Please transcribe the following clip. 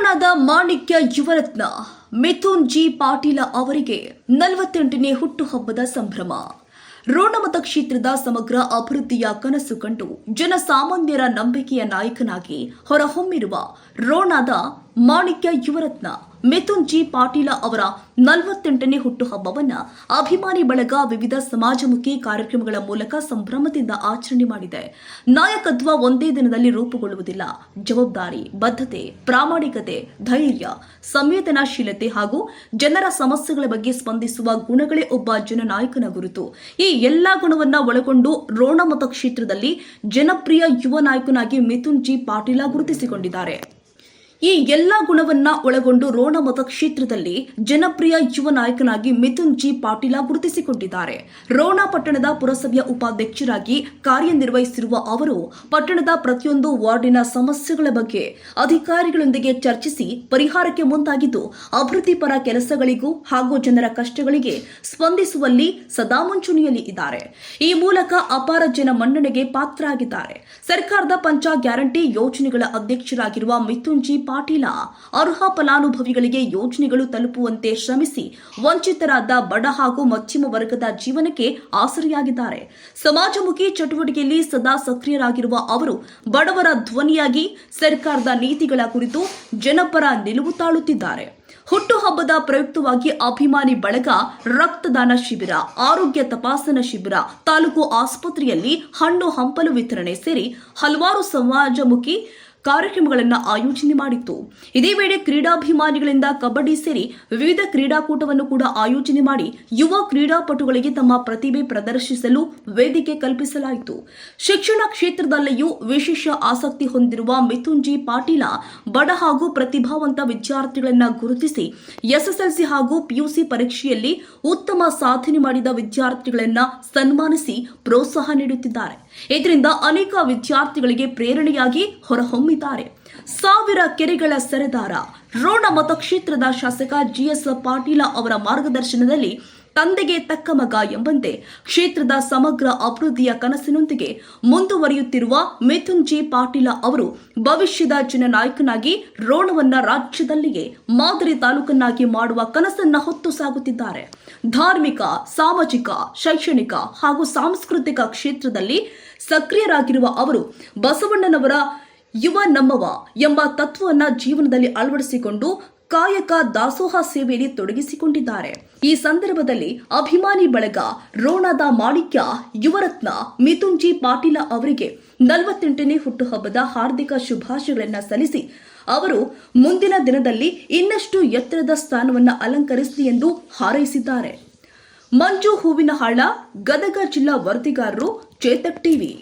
ರೋಣದ ಮಾಣಿಕ್ಯ ಯುವರತ್ನ ಮಿಥುನ್ ಜಿ ಪಾಟೀಲ ಅವರಿಗೆ 48ನೇ ಹುಟ್ಟುಹಬ್ಬದ ಸಂಭ್ರಮ. ರೋಣ ಮತಕ್ಷೇತ್ರದ ಸಮಗ್ರ ಅಭಿವೃದ್ಧಿಯ ಕನಸು ಕಂಡು ಜನಸಾಮಾನ್ಯರ ನಂಬಿಕೆಯ ನಾಯಕನಾಗಿ ಹೊರಹೊಮ್ಮಿರುವ ರೋಣದ ಮಾಣಿಕ್ಯ ಯುವರತ್ನ ಮಿಥುನ್ ಜಿ ಪಾಟೀಲ ಅವರ 48ನೇ ಹುಟ್ಟುಹಬ್ಬವನ್ನು ಅಭಿಮಾನಿ ಬಳಗ ವಿವಿಧ ಸಮಾಜಮುಖಿ ಕಾರ್ಯಕ್ರಮಗಳ ಮೂಲಕ ಸಂಭ್ರಮದಿಂದ ಆಚರಣೆ ಮಾಡಿದೆ. ನಾಯಕತ್ವ ಒಂದೇ ದಿನದಲ್ಲಿ ರೂಪುಗೊಳ್ಳುವುದಿಲ್ಲ. ಜವಾಬ್ದಾರಿ, ಬದ್ಧತೆ, ಪ್ರಾಮಾಣಿಕತೆ, ಧೈರ್ಯ, ಸಂವೇದನಾಶೀಲತೆ ಹಾಗೂ ಜನರ ಸಮಸ್ಯೆಗಳ ಬಗ್ಗೆ ಸ್ಪಂದಿಸುವ ಗುಣಗಳೇ ಒಬ್ಬ ಜನನಾಯಕನ ಗುರುತು. ಈ ಎಲ್ಲಾ ಗುಣವನ್ನ ಒಳಗೊಂಡು ರೋಣ ಮತಕ್ಷೇತ್ರದಲ್ಲಿ ಜನಪ್ರಿಯ ಯುವ ನಾಯಕನಾಗಿ ಮಿಥುನ್ ಜಿ ಪಾಟೀಲ ಗುರುತಿಸಿಕೊಂಡಿದ್ದಾರೆ. ಈ ಎಲ್ಲಾ ಗುಣವನ್ನ ಒಳಗೊಂಡು ರೋಣ ಮತಕ್ಷೇತ್ರದಲ್ಲಿ ಜನಪ್ರಿಯ ಯುವ ನಾಯಕನಾಗಿ ಮಿಥುನ್ ಜಿ ಪಾಟೀಲ ಗುರುತಿಸಿಕೊಂಡಿದ್ದಾರೆ. ರೋಣ ಪಟ್ಟಣದ ಪುರಸಭೆಯ ಉಪಾಧ್ಯಕ್ಷರಾಗಿ ಕಾರ್ಯನಿರ್ವಹಿಸಿರುವ ಅವರು ಪಟ್ಟಣದ ಪ್ರತಿಯೊಂದು ವಾರ್ಡಿನ ಸಮಸ್ಯೆಗಳ ಬಗ್ಗೆ ಅಧಿಕಾರಿಗಳೊಂದಿಗೆ ಚರ್ಚಿಸಿ ಪರಿಹಾರಕ್ಕೆ ಮುಂದಾಗಿದ್ದು, ಅಭಿವೃದ್ಧಿ ಪರ ಕೆಲಸಗಳಿಗೂ ಹಾಗೂ ಜನರ ಕಷ್ಟಗಳಿಗೆ ಸ್ಪಂದಿಸುವಲ್ಲಿ ಸದಾ ಮುಂಚೂಣಿಯಲ್ಲಿ ಇದ್ದಾರೆ. ಈ ಮೂಲಕ ಅಪಾರ ಜನ ಮನ್ನಣೆಗೆ ಪಾತ್ರರಾಗಿದ್ದಾರೆ. ಸರ್ಕಾರದ ಪಂಚ ಗ್ಯಾರಂಟಿ ಯೋಜನೆಗಳ ಅಧ್ಯಕ್ಷರಾಗಿರುವ ಮಿಥುನ್ ಜಿ ಪಾಟೀಲ ಅರ್ಹ ಫಲಾನುಭವಿಗಳಿಗೆ ಯೋಜನೆಗಳು ತಲುಪುವಂತೆ ಶ್ರಮಿಸಿ ವಂಚಿತರಾದ ಬಡ ಹಾಗೂ ಮಧ್ಯಮ ವರ್ಗದ ಜೀವನಕ್ಕೆ ಆಸರೆಯಾಗಿದ್ದಾರೆ. ಸಮಾಜಮುಖಿ ಚಟುವಟಿಕೆಯಲ್ಲಿ ಸದಾ ಸಕ್ರಿಯರಾಗಿರುವ ಅವರು ಬಡವರ ಧ್ವನಿಯಾಗಿ ಸರ್ಕಾರದ ನೀತಿಗಳ ಕುರಿತು ಜನಪರ ನಿಲುವು ತಾಳುತ್ತಿದ್ದಾರೆ. ಹುಟ್ಟುಹಬ್ಬದ ಪ್ರಯುಕ್ತವಾಗಿ ಅಭಿಮಾನಿ ಬಳಗ ರಕ್ತದಾನ ಶಿಬಿರ, ಆರೋಗ್ಯ ತಪಾಸಣಾ ಶಿಬಿರ, ತಾಲೂಕು ಆಸ್ಪತ್ರೆಯಲ್ಲಿ ಹಣ್ಣು ಹಂಪಲು ವಿತರಣೆ ಸೇರಿ ಹಲವಾರು ಸಮಾಜಮುಖಿ ಕಾರ್ಯಕ್ರಮಗಳನ್ನು ಆಯೋಜನೆ ಮಾಡಿತ್ತು. ಇದೇ ವೇಳೆ ಕ್ರೀಡಾಭಿಮಾನಿಗಳಿಂದ ಕಬಡ್ಡಿ ಸೇರಿ ವಿವಿಧ ಕ್ರೀಡಾಕೂಟವನ್ನು ಕೂಡ ಆಯೋಜನೆ ಮಾಡಿ ಯುವ ಕ್ರೀಡಾಪಟುಗಳಿಗೆ ತಮ್ಮ ಪ್ರತಿಭೆ ಪ್ರದರ್ಶಿಸಲು ವೇದಿಕೆ ಕಲ್ಪಿಸಲಾಯಿತು. ಶಿಕ್ಷಣ ಕ್ಷೇತ್ರದಲ್ಲಿಯೂ ವಿಶೇಷ ಆಸಕ್ತಿ ಹೊಂದಿರುವ ಮಿಥುನ್ ಜಿ ಪಾಟೀಲ ಬಡ ಹಾಗೂ ಪ್ರತಿಭಾವಂತ ವಿದ್ಯಾರ್ಥಿಗಳನ್ನು ಗುರುತಿಸಿ ಎಸ್ಎಸ್ಎಲ್ಸಿ ಹಾಗೂ ಪಿಯುಸಿ ಪರೀಕ್ಷೆಯಲ್ಲಿ ಉತ್ತಮ ಸಾಧನೆ ಮಾಡಿದ ವಿದ್ಯಾರ್ಥಿಗಳನ್ನು ಸನ್ಮಾನಿಸಿ ಪ್ರೋತ್ಸಾಹ ನೀಡುತ್ತಿದ್ದಾರೆ. ಇದರಿಂದ ಅನೇಕ ವಿದ್ಯಾರ್ಥಿಗಳಿಗೆ ಪ್ರೇರಣೆಯಾಗಿ ಹೊರಹೊಮ್ಮಿದ್ದಾರೆ. ಸಾವಿರ ಕೆರೆಗಳ ಸರದಾರ ರೋಣ ಮತಕ್ಷೇತ್ರದ ಶಾಸಕ ಜಿಎಸ್ ಪಾಟೀಲ ಅವರ ಮಾರ್ಗದರ್ಶನದಲ್ಲಿ ತಂದೆಗೆ ತಕ್ಕ ಮಗ ಎಂಬಂತೆ ಕ್ಷೇತ್ರದ ಸಮಗ್ರ ಅಭಿವೃದ್ಧಿಯ ಕನಸಿನೊಂದಿಗೆ ಮುಂದುವರಿಯುತ್ತಿರುವ ಮಿಥುನ್ ಜಿ ಪಾಟೀಲ ಅವರು ಭವಿಷ್ಯದ ಜನನಾಯಕನಾಗಿ ರೋಣವನ್ನ ರಾಜ್ಯದಲ್ಲಿಯೇ ಮಾದರಿ ತಾಲೂಕನ್ನಾಗಿ ಮಾಡುವ ಕನಸನ್ನ ಹೊತ್ತು ಸಾಗುತ್ತಿದ್ದಾರೆ. ಧಾರ್ಮಿಕ, ಸಾಮಾಜಿಕ, ಶೈಕ್ಷಣಿಕ ಹಾಗೂ ಸಾಂಸ್ಕೃತಿಕ ಕ್ಷೇತ್ರದಲ್ಲಿ ಸಕ್ರಿಯರಾಗಿರುವ ಅವರು ಬಸವಣ್ಣನವರ ಯುವ ನಮ್ಮವ ಎಂಬ ತತ್ವವನ್ನ ಜೀವನದಲ್ಲಿ ಅಳವಡಿಸಿಕೊಂಡು ಕಾಯಕ ದಾಸೋಹ ಸೇವೆಯಲ್ಲಿ ತೊಡಗಿಸಿಕೊಂಡಿದ್ದಾರೆ. ಈ ಸಂದರ್ಭದಲ್ಲಿ ಅಭಿಮಾನಿ ಬಳಗ ರೋಣದ ಮಾಣಿಕ್ಯ ಯುವರತ್ನ ಮಿಥುನ್ ಜಿ ಪಾಟೀಲ ಅವರಿಗೆ 48ನೇ ಹುಟ್ಟುಹಬ್ಬದ ಹಾರ್ದಿಕ ಶುಭಾಶಯಗಳನ್ನು ಸಲ್ಲಿಸಿ ಅವರು ಮುಂದಿನ ದಿನದಲ್ಲಿ ಇನ್ನಷ್ಟು ಎತ್ತರದ ಸ್ಥಾನವನ್ನು ಅಲಂಕರಿಸಲಿ ಎಂದು ಹಾರೈಸಿದ್ದಾರೆ. ಮಂಜು ಹೂವಿನಹಾಳ, ಗದಗ ಜಿಲ್ಲಾ ವರದಿಗಾರರು, ಚೇತಕ್ ಟಿವಿ.